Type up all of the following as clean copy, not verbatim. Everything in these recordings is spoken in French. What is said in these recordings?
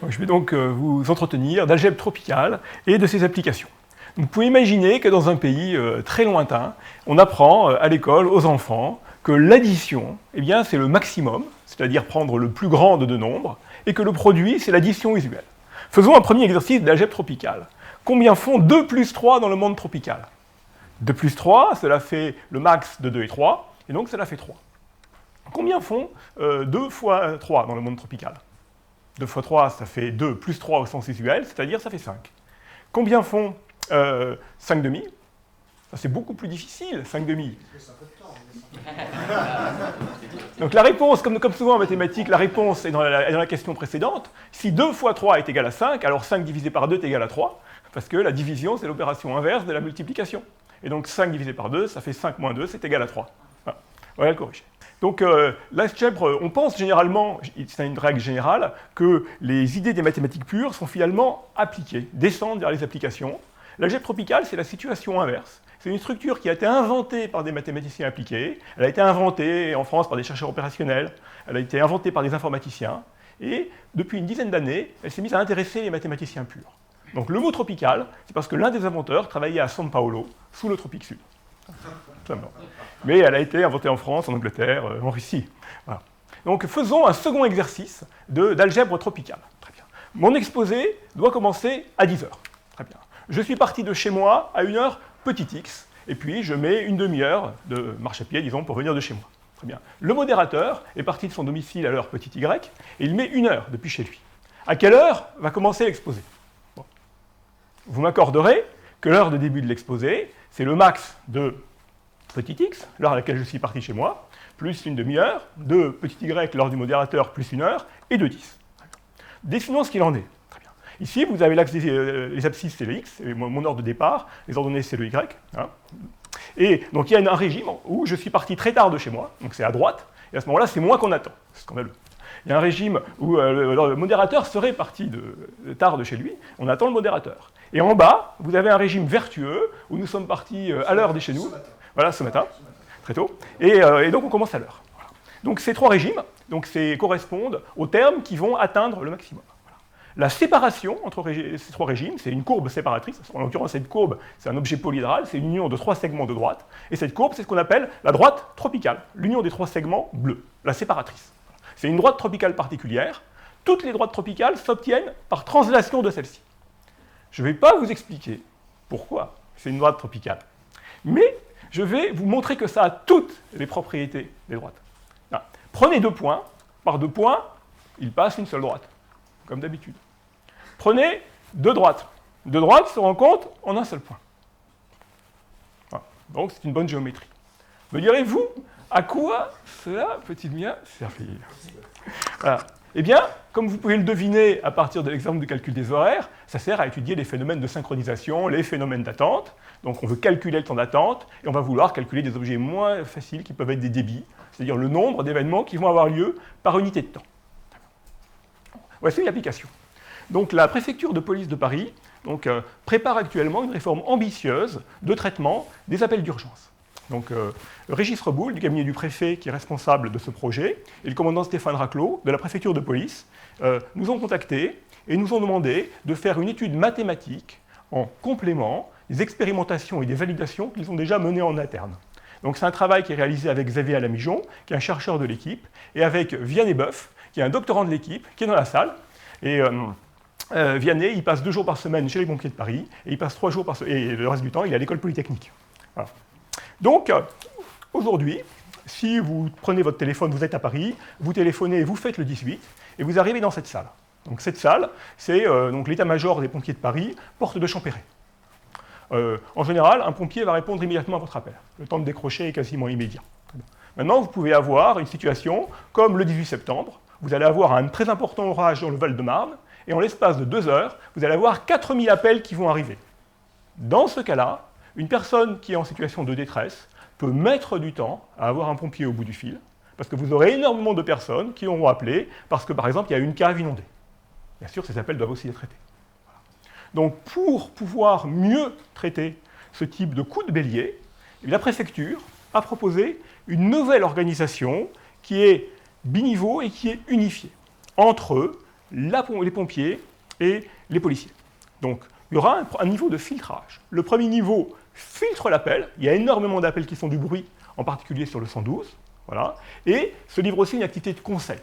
Je vais donc vous entretenir d'algèbre tropicale et de ses applications. Vous pouvez imaginer que dans un pays très lointain, on apprend à l'école aux enfants que l'addition, eh bien, c'est le maximum, c'est-à-dire prendre le plus grand de deux nombres, et que le produit, c'est l'addition usuelle. Faisons un premier exercice d'algèbre tropicale. Combien font 2 plus 3 dans le monde tropical? 2 plus 3, cela fait le max de 2 et 3, et donc cela fait 3. Combien font 2 fois 3 dans le monde tropical? 2 fois 3, ça fait 2 plus 3 au sens usuel, c'est-à-dire ça fait 5. Combien font 5 demi? Ça, c'est beaucoup plus difficile, 5 demi. Donc la réponse, comme souvent en mathématiques, la réponse est dans la question précédente. Si 2 fois 3 est égal à 5, alors 5 divisé par 2 est égal à 3, parce que la division, c'est l'opération inverse de la multiplication. Et donc 5 divisé par 2, ça fait 5 moins 2, c'est égal à 3. Voilà le corrigé. Donc l'algèbre, on pense généralement, c'est une règle générale, que les idées des mathématiques pures sont finalement appliquées, descendent vers les applications. L'algèbre tropicale, c'est la situation inverse. C'est une structure qui a été inventée par des mathématiciens appliqués, elle a été inventée en France par des chercheurs opérationnels, elle a été inventée par des informaticiens, et depuis une dizaine d'années, elle s'est mise à intéresser les mathématiciens purs. Donc le mot tropical, c'est parce que l'un des inventeurs travaillait à São Paulo, sous le tropique sud. Mais elle a été inventée en France, en Angleterre, en Russie. Voilà. Donc faisons un second exercice d'algèbre tropicale. Très bien. Mon exposé doit commencer à 10h. Très bien. Je suis parti de chez moi à une heure petit x, et puis je mets une demi-heure de marche à pied, disons, pour venir de chez moi. Très bien. Le modérateur est parti de son domicile à l'heure petit y, et il met une heure depuis chez lui. À quelle heure va commencer l'exposé? Bon. Vous m'accorderez que l'heure de début de l'exposé, c'est le max de petit x, l'heure à laquelle je suis parti chez moi, plus une demi-heure, de petit y, l'heure du modérateur, plus une heure, et de 10. Dessinons ce qu'il en est. Très bien. Ici, vous avez l'axe les abscisses, c'est le x, et mon ordre de départ, les ordonnées, c'est le y. Hein. Et donc, il y a un régime où je suis parti très tard de chez moi, donc c'est à droite, et à ce moment-là, c'est moi qu'on attend. C'est scandaleux. Il y a un régime où le modérateur serait parti tard de chez lui, on attend le modérateur. Et en bas, vous avez un régime vertueux, où nous sommes partis à l'heure de chez nous. Voilà, ce matin, très tôt. Et donc, on commence à l'heure. Voilà. Donc, ces trois régimes correspondent aux termes qui vont atteindre le maximum. Voilà. La séparation entre ces trois régimes, c'est une courbe séparatrice. En l'occurrence, cette courbe, c'est un objet polyhédral, c'est une union de trois segments de droite. Et cette courbe, c'est ce qu'on appelle la droite tropicale, l'union des trois segments bleus, la séparatrice. Voilà. C'est une droite tropicale particulière. Toutes les droites tropicales s'obtiennent par translation de celle-ci. Je ne vais pas vous expliquer pourquoi c'est une droite tropicale. Mais je vais vous montrer que ça a toutes les propriétés des droites. Là. Prenez 2 points. Par 2 points, il passe une seule droite, comme d'habitude. Prenez 2 droites. 2 droites se rencontrent en un seul point. Voilà. Donc, c'est une bonne géométrie. Me direz-vous, à quoi cela peut-il bien servir? Voilà. Eh bien, comme vous pouvez le deviner à partir de l'exemple de calcul des horaires, ça sert à étudier les phénomènes de synchronisation, les phénomènes d'attente. Donc on veut calculer le temps d'attente, et on va vouloir calculer des objets moins faciles qui peuvent être des débits, c'est-à-dire le nombre d'événements qui vont avoir lieu par unité de temps. Voici l'application. Donc la préfecture de police de Paris prépare actuellement une réforme ambitieuse de traitement des appels d'urgence. Donc, Régis Reboul, du cabinet du préfet, qui est responsable de ce projet, et le commandant Stéphane Raclot, de la préfecture de police, nous ont contactés et nous ont demandé de faire une étude mathématique en complément des expérimentations et des validations qu'ils ont déjà menées en interne. Donc, c'est un travail qui est réalisé avec Xavier Alamijon, qui est un chercheur de l'équipe, et avec Vianney Boeuf, qui est un doctorant de l'équipe, qui est dans la salle. Et Vianney, il passe 2 jours par semaine chez les pompiers de Paris, et il passe 3 jours par semaine, et le reste du temps, il est à l'école polytechnique. Voilà. Donc, aujourd'hui, si vous prenez votre téléphone, vous êtes à Paris, vous téléphonez, vous faites le 18, et vous arrivez dans cette salle. Donc cette salle, c'est l'état-major des pompiers de Paris, porte de Champéret. En général, un pompier va répondre immédiatement à votre appel. Le temps de décrocher est quasiment immédiat. Maintenant, vous pouvez avoir une situation comme le 18 septembre. Vous allez avoir un très important orage dans le Val-de-Marne, et en l'espace de 2 heures, vous allez avoir 4000 appels qui vont arriver. Dans ce cas-là, une personne qui est en situation de détresse peut mettre du temps à avoir un pompier au bout du fil, parce que vous aurez énormément de personnes qui vont appeler parce que, par exemple, il y a une cave inondée. Bien sûr, ces appels doivent aussi être traités. Voilà. Donc, pour pouvoir mieux traiter ce type de coup de bélier, la préfecture a proposé une nouvelle organisation qui est biniveau et qui est unifiée entre les pompiers et les policiers. Donc, il y aura un niveau de filtrage. Le premier niveau filtre l'appel. Il y a énormément d'appels qui font du bruit, en particulier sur le 112. Voilà. Et se livre aussi une activité de conseil.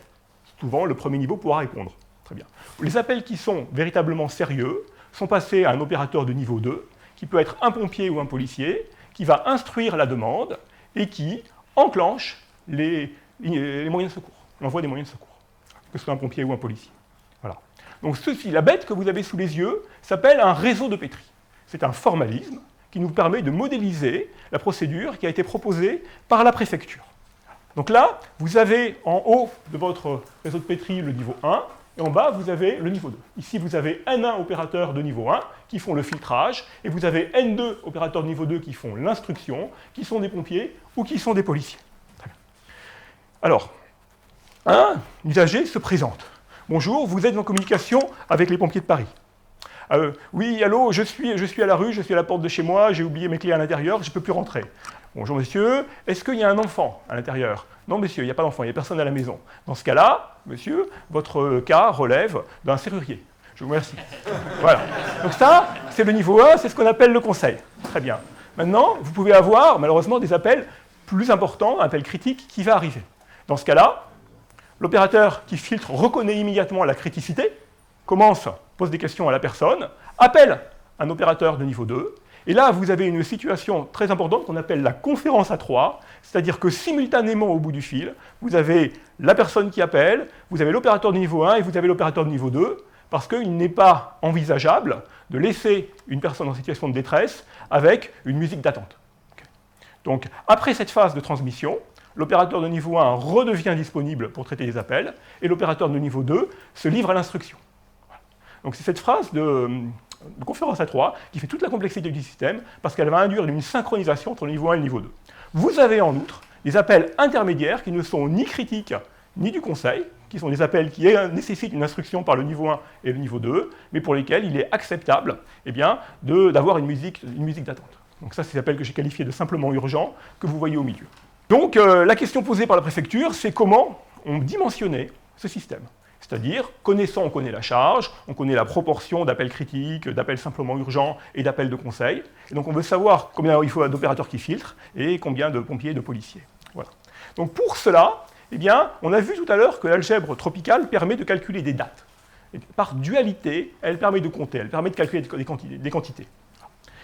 Souvent, le premier niveau pourra répondre. Très bien. Les appels qui sont véritablement sérieux sont passés à un opérateur de niveau 2, qui peut être un pompier ou un policier, qui va instruire la demande et qui enclenche les moyens de secours, l'envoi des moyens de secours, que ce soit un pompier ou un policier. Voilà. Donc la bête que vous avez sous les yeux s'appelle un réseau de Petri. C'est un formalisme qui nous permet de modéliser la procédure qui a été proposée par la préfecture. Donc là, vous avez en haut de votre réseau de Petri le niveau 1, et en bas, vous avez le niveau 2. Ici, vous avez N1 opérateurs de niveau 1 qui font le filtrage, et vous avez N2 opérateurs de niveau 2 qui font l'instruction, qui sont des pompiers ou qui sont des policiers. Très bien. Alors, un usager se présente. Bonjour, vous êtes en communication avec les pompiers de Paris. Oui, allô, je suis à la rue, je suis à la porte de chez moi, j'ai oublié mes clés à l'intérieur, je ne peux plus rentrer. Bonjour monsieur, est-ce qu'il y a un enfant à l'intérieur? Non monsieur, il n'y a pas d'enfant, il n'y a personne à la maison. Dans ce cas-là, monsieur, votre cas relève d'un serrurier. Je vous remercie. Voilà. Donc ça, c'est le niveau 1, c'est ce qu'on appelle le conseil. Très bien. Maintenant, vous pouvez avoir malheureusement des appels plus importants, un appel critique qui va arriver. Dans ce cas-là, l'opérateur qui filtre reconnaît immédiatement la criticité, pose des questions à la personne, appelle un opérateur de niveau 2, et là, vous avez une situation très importante qu'on appelle la conférence à 3, c'est-à-dire que simultanément au bout du fil, vous avez la personne qui appelle, vous avez l'opérateur de niveau 1 et vous avez l'opérateur de niveau 2, parce qu'il n'est pas envisageable de laisser une personne en situation de détresse avec une musique d'attente. Okay. Donc, après cette phase de transmission, l'opérateur de niveau 1 redevient disponible pour traiter les appels, et l'opérateur de niveau 2 se livre à l'instruction. Voilà. Donc, c'est cette phrase de conférence à 3 qui fait toute la complexité du système parce qu'elle va induire une synchronisation entre le niveau 1 et le niveau 2. Vous avez en outre des appels intermédiaires qui ne sont ni critiques ni du conseil, qui sont des appels qui nécessitent une instruction par le niveau 1 et le niveau 2, mais pour lesquels il est acceptable d'avoir une musique d'attente. Donc ça, c'est des appels que j'ai qualifiés de simplement urgents, que vous voyez au milieu. Donc la question posée par la préfecture, c'est comment on dimensionnait ce système. C'est-à-dire, connaissant, on connaît la charge, on connaît la proportion d'appels critiques, d'appels simplement urgents et d'appels de conseil. Et donc on veut savoir combien il faut d'opérateurs qui filtrent et combien de pompiers et de policiers. Voilà. Donc pour cela, eh bien, on a vu tout à l'heure que l'algèbre tropicale permet de calculer des dates. Et par dualité, elle permet de compter, elle permet de calculer des quantités.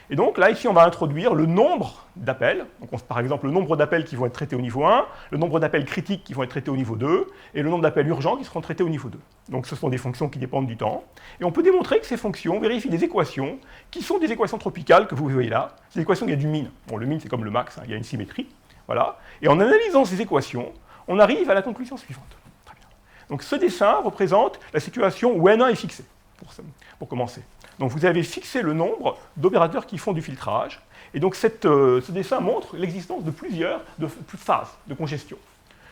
Et donc là, ici, on va introduire le nombre d'appels. Donc, par exemple, le nombre d'appels qui vont être traités au niveau 1, le nombre d'appels critiques qui vont être traités au niveau 2, et le nombre d'appels urgents qui seront traités au niveau 2. Donc ce sont des fonctions qui dépendent du temps. Et on peut démontrer que ces fonctions vérifient des équations qui sont des équations tropicales que vous voyez là. C'est des équations où il y a du min. Bon, le min, c'est comme le max, il y a une symétrie. Voilà. Et en analysant ces équations, on arrive à la conclusion suivante. Très bien. Donc ce dessin représente la situation où N1 est fixé, pour commencer. Donc vous avez fixé le nombre d'opérateurs qui font du filtrage, et donc ce dessin montre l'existence de plusieurs phases de congestion.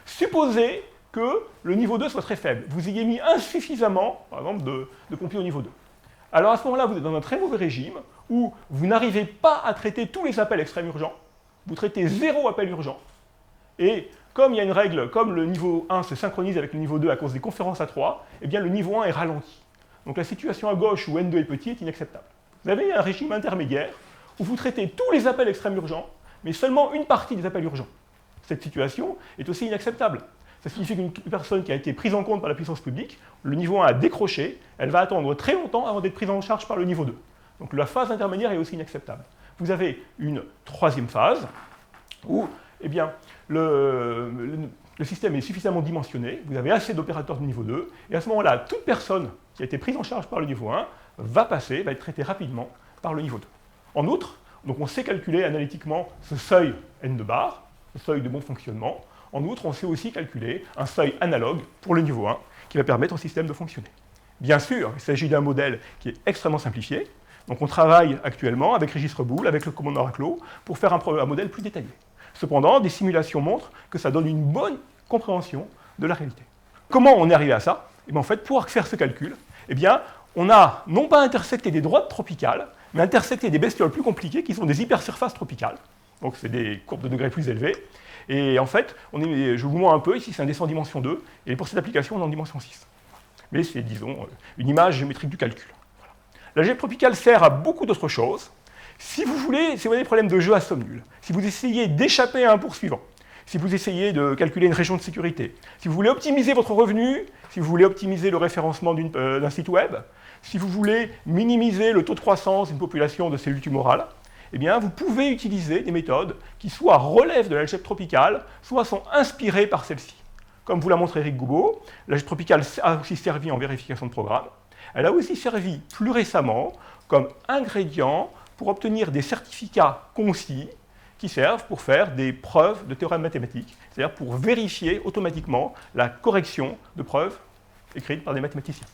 Supposez que le niveau 2 soit très faible. Vous ayez mis insuffisamment, par exemple, de pompiers au niveau 2. Alors à ce moment-là, vous êtes dans un très mauvais régime, où vous n'arrivez pas à traiter tous les appels extrêmes urgents, vous traitez 0 appel urgent, et comme il y a une règle, comme le niveau 1 se synchronise avec le niveau 2 à cause des conférences à 3, eh bien le niveau 1 est ralenti. Donc la situation à gauche où N2 est petit est inacceptable. Vous avez un régime intermédiaire où vous traitez tous les appels extrêmes urgents, mais seulement une partie des appels urgents. Cette situation est aussi inacceptable. Ça signifie qu'une personne qui a été prise en compte par la puissance publique, le niveau 1 a décroché, elle va attendre très longtemps avant d'être prise en charge par le niveau 2. Donc la phase intermédiaire est aussi inacceptable. Vous avez une troisième phase où eh bien, le système est suffisamment dimensionné, vous avez assez d'opérateurs de niveau 2, et à ce moment-là, toute personne qui a été prise en charge par le niveau 1 va être traitée rapidement par le niveau 2. En outre, donc on sait calculer analytiquement ce seuil N de bar, ce seuil de bon fonctionnement. En outre, on sait aussi calculer un seuil analogue pour le niveau 1 qui va permettre au système de fonctionner. Bien sûr, il s'agit d'un modèle qui est extrêmement simplifié. Donc on travaille actuellement avec Régis Reboul, avec le commandant Raclos, pour faire un modèle plus détaillé. Cependant, des simulations montrent que ça donne une bonne compréhension de la réalité. Comment on est arrivé à ça? Et bien, en fait, pour faire ce calcul, eh bien, on a non pas intersecté des droites tropicales, mais intersecté des bestioles plus compliquées qui sont des hypersurfaces tropicales. Donc c'est des courbes de degrés plus élevées. Et en fait, je vous montre un peu, ici c'est un dessin en dimension 2, et pour cette application, on est en dimension 6. mais c'est, disons, une image géométrique du calcul. Voilà. L'algèbre tropicale sert à beaucoup d'autres choses. Si vous avez des problèmes de jeu à somme nulle, si vous essayez d'échapper à un poursuivant, si vous essayez de calculer une région de sécurité, si vous voulez optimiser votre revenu, si vous voulez optimiser le référencement d'un site web, si vous voulez minimiser le taux de croissance d'une population de cellules tumorales, eh bien, vous pouvez utiliser des méthodes qui soit relèvent de l'algèbre tropicale, soit sont inspirées par celle-ci. Comme vous l'a montré Eric Goubot, l'algèbre tropicale a aussi servi en vérification de programme. Elle a aussi servi plus récemment comme ingrédient pour obtenir des certificats concis qui servent pour faire des preuves de théorèmes mathématiques, c'est-à-dire pour vérifier automatiquement la correction de preuves écrites par des mathématiciens.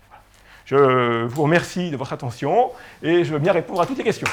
Voilà. Je vous remercie de votre attention et je veux bien répondre à toutes les questions.